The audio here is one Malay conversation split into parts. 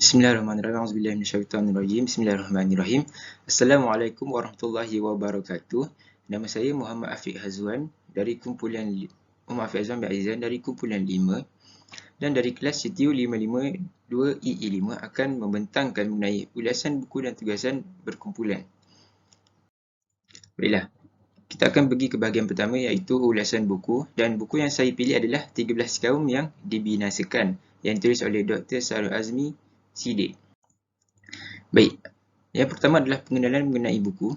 Bismillahirrahmanirrahim. Auzubillahi minasyaitonirrajim. Bismillahirrahmanirrahim. Assalamualaikum warahmatullahi wabarakatuh. Nama saya Muhammad Afiq Hazwan dari kumpulan Muhammad Afiq Hazwan bin Aizan dari kumpulan 5 dan dari kelas CTU 552 EE5 akan membentangkan mengenai ulasan buku dan tugasan berkumpulan. Baiklah, kita akan pergi ke bahagian pertama iaitu ulasan buku, dan buku yang saya pilih adalah 13 kaum yang dibinasakan yang ditulis oleh Dr. Sarul Azmi Siddiq. Baik, yang pertama adalah pengenalan mengenai buku.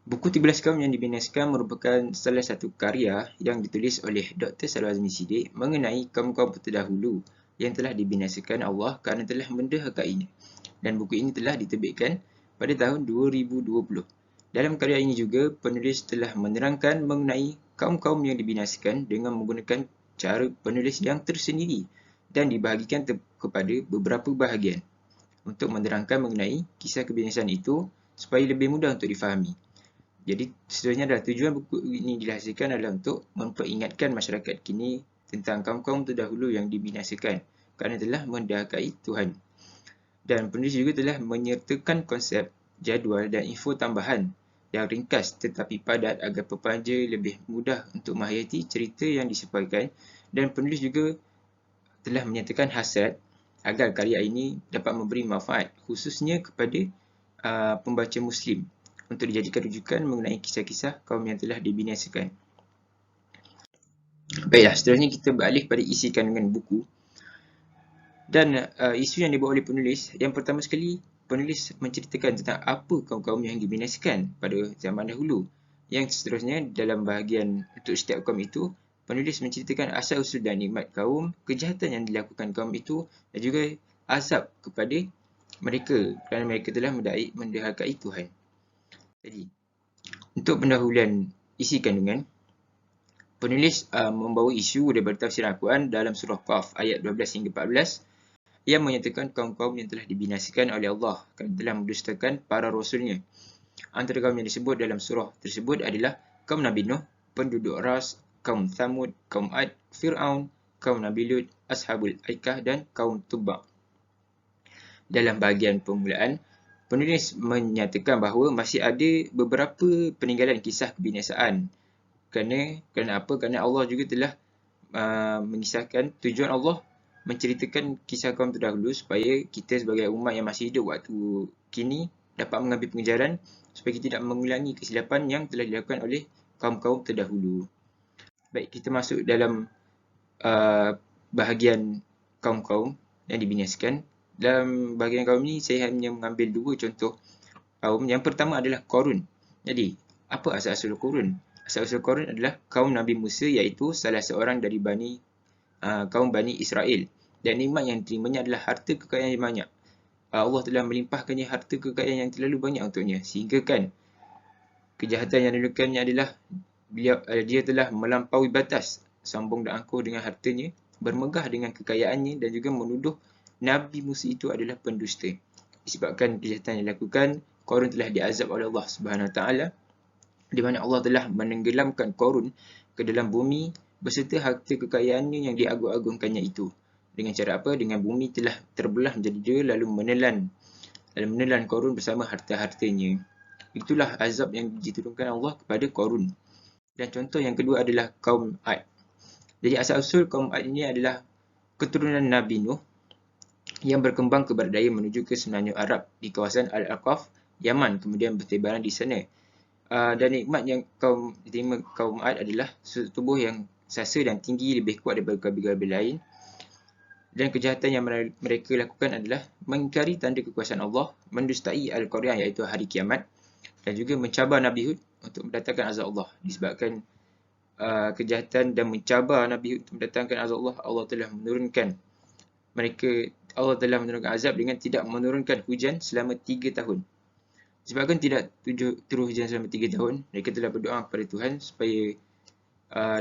Buku 13 kaum yang dibinasakan merupakan salah satu karya yang ditulis oleh Dr. Sarul Azmi Siddiq mengenai kaum-kaum terdahulu yang telah dibinasakan Allah kerana telah mendahakainya. Dan buku ini telah diterbitkan pada tahun 2020. Dalam karya ini juga, penulis telah menerangkan mengenai kaum-kaum yang dibinasakan dengan menggunakan cara penulis yang tersendiri dan dibahagikan kepada beberapa bahagian untuk menerangkan mengenai kisah kebinasaan itu supaya lebih mudah untuk difahami. Jadi, seterusnya adalah tujuan buku ini dihasilkan adalah untuk memperingatkan masyarakat kini tentang kaum-kaum terdahulu yang dibinasakan kerana telah mendahakai Tuhan. Dan penulis juga telah menyertakan konsep, jadual dan info tambahan yang ringkas tetapi padat agar pebaca lebih mudah untuk menghayati cerita yang disampaikan, dan penulis juga telah menyatakan hasrat agar karya ini dapat memberi manfaat khususnya kepada pembaca Muslim untuk dijadikan rujukan mengenai kisah-kisah kaum yang telah dibinasakan. Baiklah, seterusnya kita beralih pada isi kandungan buku. Dan isu yang dibawa oleh penulis, yang pertama sekali, penulis menceritakan tentang apa kaum-kaum yang dibinasakan pada zaman dahulu. Yang seterusnya, dalam bahagian untuk setiap kaum itu, penulis menceritakan asal-usul dan nikmat kaum, kejahatan yang dilakukan kaum itu, dan juga azab kepada mereka kerana mereka telah mendahakai Tuhan. Jadi, untuk pendahuluan isi kandungan, penulis membawa isu daripada tafsir Al-Quran dalam surah Qaf ayat 12 hingga 14 yang menyatakan kaum-kaum yang telah dibinasakan oleh Allah kerana telah mendustakan para rasulnya. Antara kaum yang disebut dalam surah tersebut adalah kaum Nabi Nuh, penduduk Ras, kaum Thamud, kaum Ad, Fir'aun, kaum Nabi Lut, Ashabul Aikah dan kaum Tubba. Dalam bahagian permulaan, penulis menyatakan bahawa masih ada beberapa peninggalan kisah kebinasaan. Kerana apa? Kerana Allah juga telah mengisahkan tujuan Allah menceritakan kisah kaum terdahulu supaya kita sebagai umat yang masih hidup waktu kini dapat mengambil pengajaran supaya kita tidak mengulangi kesilapan yang telah dilakukan oleh kaum-kaum terdahulu. Baik, kita masuk dalam bahagian kaum-kaum yang dibinasakan. Dalam bahagian kaum ini, saya hanya mengambil dua contoh kaum. Yang pertama adalah Qarun. Jadi, apa asal-usul Qarun? Asal-usul Qarun adalah kaum Nabi Musa, iaitu salah seorang dari kaum Bani Israel. Dan nikmat yang diterimanya adalah harta kekayaan yang banyak. Allah telah melimpahkannya harta kekayaan yang terlalu banyak untuknya. Sehingga kan, kejahatan yang dilakukannya adalah dia telah melampaui batas, sombong dan angkuh dengan hartanya, bermegah dengan kekayaannya dan juga menuduh Nabi Musa itu adalah pendusta. Disebabkan kejahatan yang dilakukan, Qarun telah diazab oleh Allah Subhanahu Wa Taala, di mana Allah telah menenggelamkan Qarun ke dalam bumi beserta harta kekayaannya yang diagung-agungkannya itu. Dengan cara apa? Dengan bumi telah terbelah menjadi dua lalu menelan Qarun bersama harta-hartanya. Itulah azab yang diturunkan Allah kepada Qarun. Dan contoh yang kedua adalah kaum Ad. Jadi asal-usul kaum Ad ini adalah keturunan Nabi Nuh yang berkembang ke barat daya menuju ke semenanjung Arab di kawasan Al-Aqaf, Yaman, kemudian bertebaran di sana. Dan nikmat yang diterima kaum Ad adalah tubuh yang sasa dan tinggi, lebih kuat daripada kabil-kabil lain. Dan kejahatan yang mereka lakukan adalah mengingkari tanda kekuasaan Allah, mendustai Al-Qari'ah iaitu hari kiamat, dan juga mencabar Nabi Hud untuk mendatangkan azab Allah. Disebabkan kejahatan dan mencabar Nabi Hud untuk mendatangkan azab Allah, Allah telah menurunkan azab dengan tidak menurunkan hujan selama 3 tahun. Disebabkan tidak turun hujan selama 3 tahun, mereka telah berdoa kepada Tuhan supaya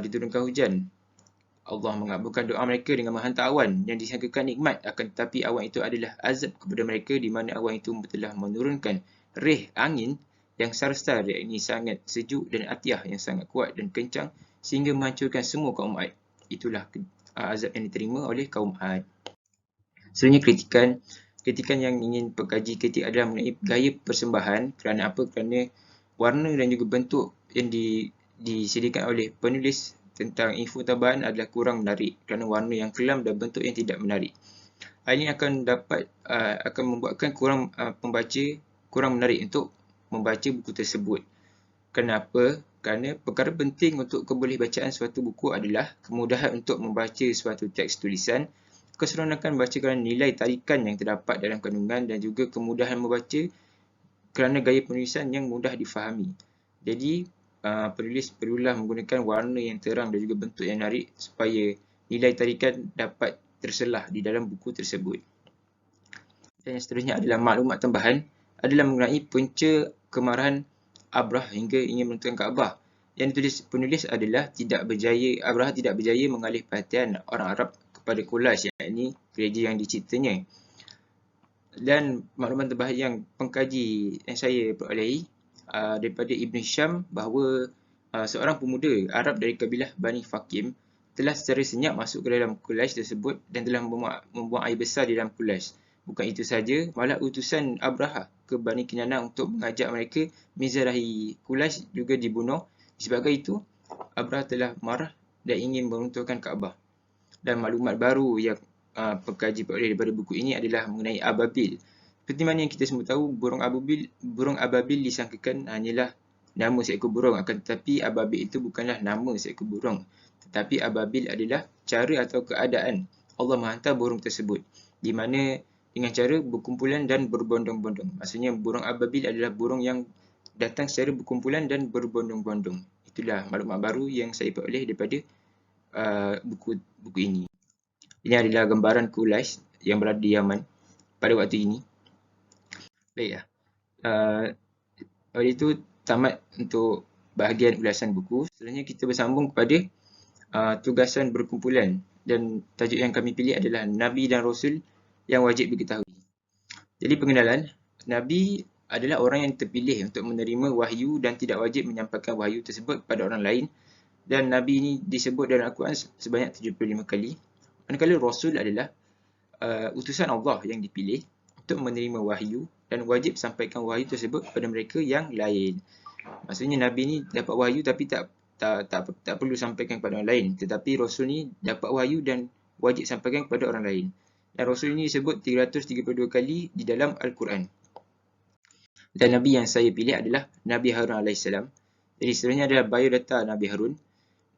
diturunkan hujan. Allah mengabulkan doa mereka dengan menghantar awan yang disangkakan nikmat, akan tetapi awan itu adalah azab kepada mereka, di mana awan itu telah menurunkan rih angin yang sarsar, yakni sangat sejuk, dan atiyah yang sangat kuat dan kencang sehingga menghancurkan semua kaum Ad. Itulah azab yang diterima oleh kaum Ad. Selanjutnya kritikan kritikan yang ingin pengkaji kritik adalah mengenai gaya persembahan. Kerana apa? Kerana warna dan juga bentuk yang disediakan oleh penulis tentang info tambahan adalah kurang menarik kerana warna yang kelam dan bentuk yang tidak menarik. Hal ini akan membuatkan pembaca kurang menarik untuk membaca buku tersebut. Kenapa? Kerana perkara penting untuk kebolehbacaan suatu buku adalah kemudahan untuk membaca suatu teks tulisan, keseronokan baca kerana nilai tarikan yang terdapat dalam kandungan dan juga kemudahan membaca kerana gaya penulisan yang mudah difahami. Jadi, penulis perlulah menggunakan warna yang terang dan juga bentuk yang menarik supaya nilai tarikan dapat terselah di dalam buku tersebut. Dan yang seterusnya adalah maklumat tambahan adalah mengenai punca kemarahan Abrah hingga ingin meruntuhkan Kaabah. Yang ditulis penulis adalah Abrah tidak berjaya mengalih perhatian orang Arab kepada Quraisy, yakni gereja yang diciptanya. Dan maklumat tambahan yang pengkaji yang saya perolehi daripada Ibn Hisham bahawa seorang pemuda Arab dari kabilah Bani Fakim telah secara senyap masuk ke dalam Quraisy tersebut dan telah membuang air besar di dalam Quraisy. Bukan itu saja, malah utusan Abraha ke Bani Kinanah untuk mengajak mereka menzarahi Quraisy juga dibunuh. Disebabkan itu, Abraha telah marah dan ingin meruntuhkan Kaabah. Dan maklumat baru yang pengkaji peroleh daripada buku ini adalah mengenai ababil. Seperti mana yang kita semua tahu, burung ababil disangkakan hanyalah nama seekor burung, akan tetapi ababil itu bukanlah nama seekor burung, tetapi ababil adalah cara atau keadaan Allah menghantar burung tersebut, di mana dengan cara berkumpulan dan berbondong-bondong. Maksudnya burung ababil adalah burung yang datang secara berkumpulan dan berbondong-bondong. Itulah maklumat baru yang saya peroleh daripada buku ini. Ini adalah gambaran Quraisy yang berada di Yaman pada waktu ini. Baiklah. Oleh itu, tamat untuk bahagian ulasan buku. Selanjutnya kita bersambung kepada tugasan berkumpulan. Dan tajuk yang kami pilih adalah Nabi dan Rasul yang wajib diketahui. Jadi pengenalan, Nabi adalah orang yang terpilih untuk menerima wahyu dan tidak wajib menyampaikan wahyu tersebut kepada orang lain. Dan Nabi ini disebut dalam Al-Quran sebanyak 75 kali. Manakala Rasul adalah utusan Allah yang dipilih untuk menerima wahyu dan wajib sampaikan wahyu tersebut kepada mereka yang lain. Maksudnya Nabi ni dapat wahyu tapi tak perlu sampaikan kepada orang lain. Tetapi Rasul ni dapat wahyu dan wajib sampaikan kepada orang lain. Dan Rasul ini disebut 332 kali di dalam Al-Quran. Dan Nabi yang saya pilih adalah Nabi Harun AS. Jadi sebenarnya adalah biodata Nabi Harun.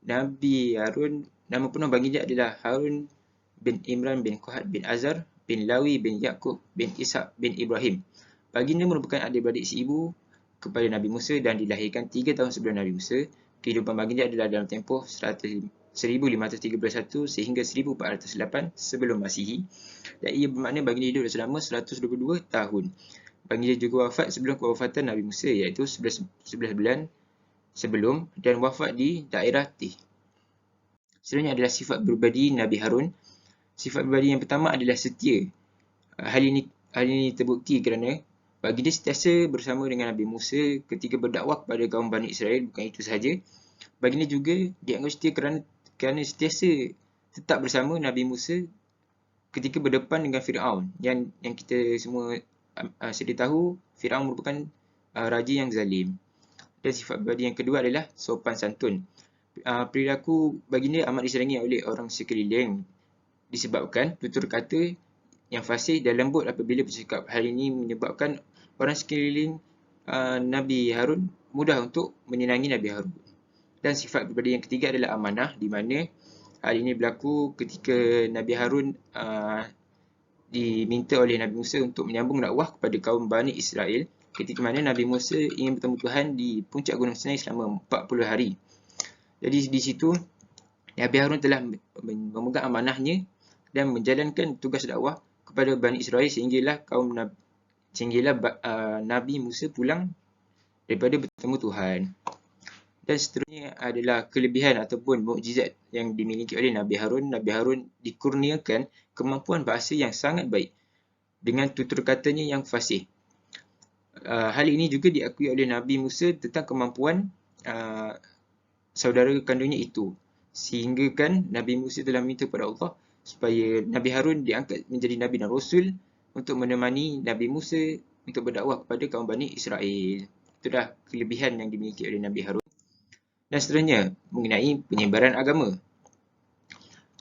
Nabi Harun, nama penuh baginda adalah Harun bin Imran bin Quhat bin Azar bin Lawi bin Yaqub bin Ishaq bin Ibrahim. Baginda merupakan adik-beradik seibu kepada Nabi Musa dan dilahirkan 3 tahun sebelum Nabi Musa. Kehidupan baginda adalah dalam tempoh 1531 sehingga 1408 sebelum Masihi. Dan ia bermakna baginda hidup selama 122 tahun. Baginda juga wafat sebelum kewafatan Nabi Musa, iaitu 11 bulan sebelum, dan wafat di daerah Tih. Selanjutnya adalah sifat pribadi Nabi Harun. Sifat pribadi yang pertama adalah setia. Hal ini terbukti kerana baginda sentiasa bersama dengan Nabi Musa ketika berdakwah kepada kaum Bani Israel. Bukan itu sahaja, baginda juga dianggap setia kerana sentiasa tetap bersama Nabi Musa ketika berdepan dengan Fir'aun. Yang kita semua sedia tahu, Fir'aun merupakan raja yang zalim. Dan sifat pribadi yang kedua adalah sopan santun. Perilaku baginda amat disenangi oleh orang sekeliling disebabkan tutur kata yang fasih dan lembut apabila bercakap. Hal ini menyebabkan orang sekeliling Nabi Harun mudah untuk menyenangi Nabi Harun. Dan sifat pribadi yang ketiga adalah amanah, di mana hal ini berlaku ketika Nabi Harun diminta oleh Nabi Musa untuk menyambung dakwah kepada kaum Bani Israel ketika mana Nabi Musa ingin bertemu Tuhan di puncak Gunung Sinai selama 40 hari. Jadi di situ Nabi Harun telah memegang amanahnya dan menjalankan tugas dakwah kepada Bani Israel sehinggalah Nabi Musa pulang daripada bertemu Tuhan. Dan seterusnya adalah kelebihan ataupun mukjizat yang dimiliki oleh Nabi Harun. Nabi Harun dikurniakan kemampuan bahasa yang sangat baik dengan tutur katanya yang fasih. Hal ini juga diakui oleh Nabi Musa tentang kemampuan saudara kandungnya itu. Sehingga kan Nabi Musa telah minta kepada Allah supaya Nabi Harun diangkat menjadi Nabi dan Rasul untuk menemani Nabi Musa untuk berdakwah kepada kaum Bani Israel. Itulah kelebihan yang dimiliki oleh Nabi Harun. Dan seterusnya mengenai penyebaran agama.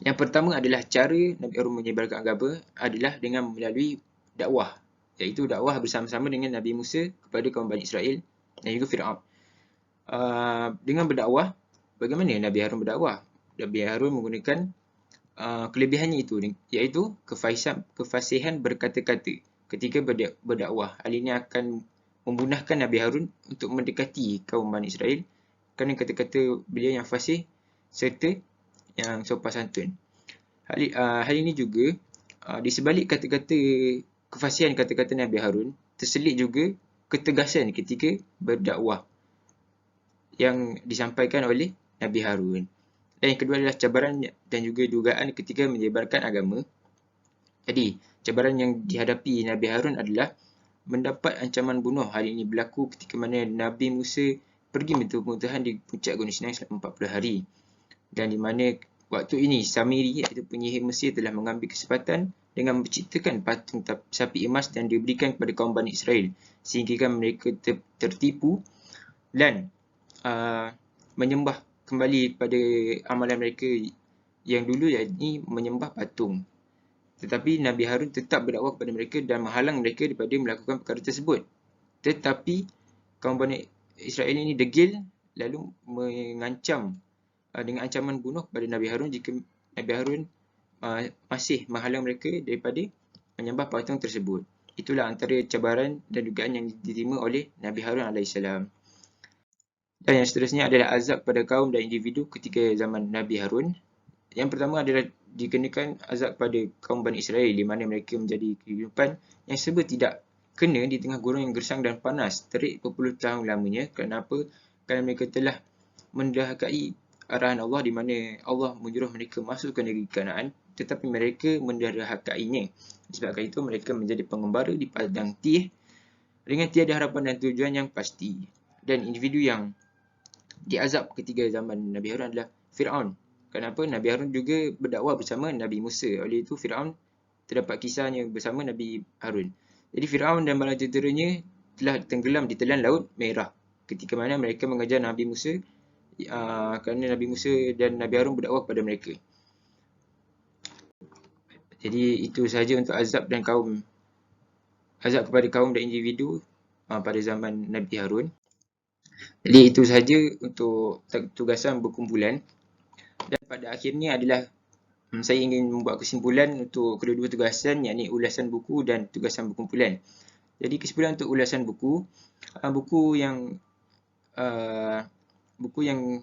Yang pertama adalah cara Nabi Harun menyebarkan agama adalah dengan melalui dakwah, iaitu dakwah bersama-sama dengan Nabi Musa kepada kaum Bani Israel dan juga Fir'aun. Dengan berdakwah, bagaimana Nabi Harun berdakwah? Nabi Harun menggunakan kelebihannya itu, iaitu kefasihan berkata-kata ketika berdakwah. Hal ini akan memudahkan Nabi Harun untuk mendekati kaum Bani Israel kerana kata-kata beliau yang fasih serta yang sopan santun. Hal ini juga di sebalik kata-kata kefasihan kata-kata Nabi Harun terselit juga ketegasan ketika berdakwah yang disampaikan oleh Nabi Harun. Dan yang kedua adalah cabaran dan juga dugaan ketika menyebarkan agama. Jadi, cabaran yang dihadapi Nabi Harun adalah mendapat ancaman bunuh. Hal ini berlaku ketika mana Nabi Musa pergi bermuntah di puncak Gunung Sinai selama 40 hari. Dan di mana waktu ini Samiri iaitu penyihir Mesir telah mengambil kesempatan dengan menciptakan patung sapi emas dan diberikan kepada kaum Bani Israel sehingga mereka tertipu dan menyembah kembali pada amalan mereka yang dulu, yakni menyembah patung. Tetapi Nabi Harun tetap berdakwah kepada mereka dan menghalang mereka daripada melakukan perkara tersebut. Tetapi kaum Bani Israel ini degil lalu mengancam dengan ancaman bunuh kepada Nabi Harun jika Nabi Harun masih menghalang mereka daripada menyembah patung tersebut. Itulah antara cabaran dan dugaan yang diterima oleh Nabi Harun AS. Dan yang seterusnya adalah azab pada kaum dan individu ketika zaman Nabi Harun. Yang pertama adalah dikenakan azab pada kaum Bani Israel di mana mereka menjadi kehidupan yang serba tidak kena di tengah gurun yang gersang dan panas terik berpuluh tahun lamanya. Kenapa? Kerana mereka telah mendahului arahan Allah di mana Allah menyuruh mereka masuk ke negeri Kanaan, tetapi mereka menderhakainya. Disebabkan itu mereka menjadi pengembara di padang Tih dengan tiada harapan dan tujuan yang pasti. Dan individu yang diazab ketika zaman Nabi Harun adalah Fir'aun. Kenapa? Nabi Harun juga berdakwah bersama Nabi Musa. Oleh itu Fir'aun terdapat kisahnya bersama Nabi Harun. Jadi Fir'aun dan bala tenteranya telah tenggelam di telan Laut Merah ketika mana mereka mengejar Nabi Musa kerana Nabi Musa dan Nabi Harun berdakwah kepada mereka. Jadi itu sahaja untuk azab kepada kaum dan individu pada zaman Nabi Harun. Jadi itu sahaja untuk tugasan berkumpulan. Dan pada akhirnya adalah saya ingin membuat kesimpulan untuk kedua-dua tugasan, yakni ulasan buku dan tugasan berkumpulan. Jadi kesimpulan untuk ulasan buku, buku yang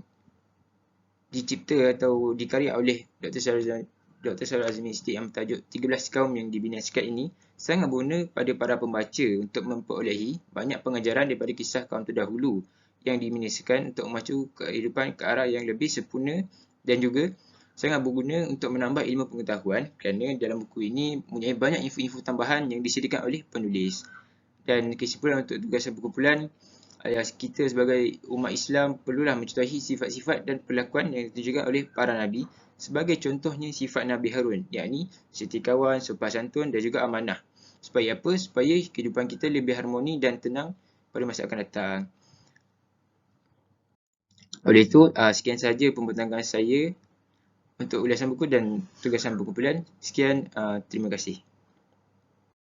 dicipta atau dikarya oleh Dr. Syahrul Azmi Siddiq yang bertajuk 13 Kaum yang Dibinasakan ini sangat berguna pada para pembaca untuk memperolehi banyak pengajaran daripada kisah kaum terdahulu yang dibinasakan untuk memacu kehidupan ke arah yang lebih sempurna dan juga sangat berguna untuk menambah ilmu pengetahuan kerana dalam buku ini mempunyai banyak info-info tambahan yang disediakan oleh penulis. Dan kesimpulan untuk tugasan berkumpulan, kita sebagai umat Islam perlulah mencontohi sifat-sifat dan perlakuan yang ditunjukkan oleh para Nabi sebagai contohnya sifat Nabi Harun, yakni setia kawan, sopan santun dan juga amanah. Supaya apa? Supaya kehidupan kita lebih harmoni dan tenang pada masa akan datang. Oleh itu, sekian sahaja pembentangkan saya untuk ulasan buku dan tugasan berkumpulan. Sekian, terima kasih.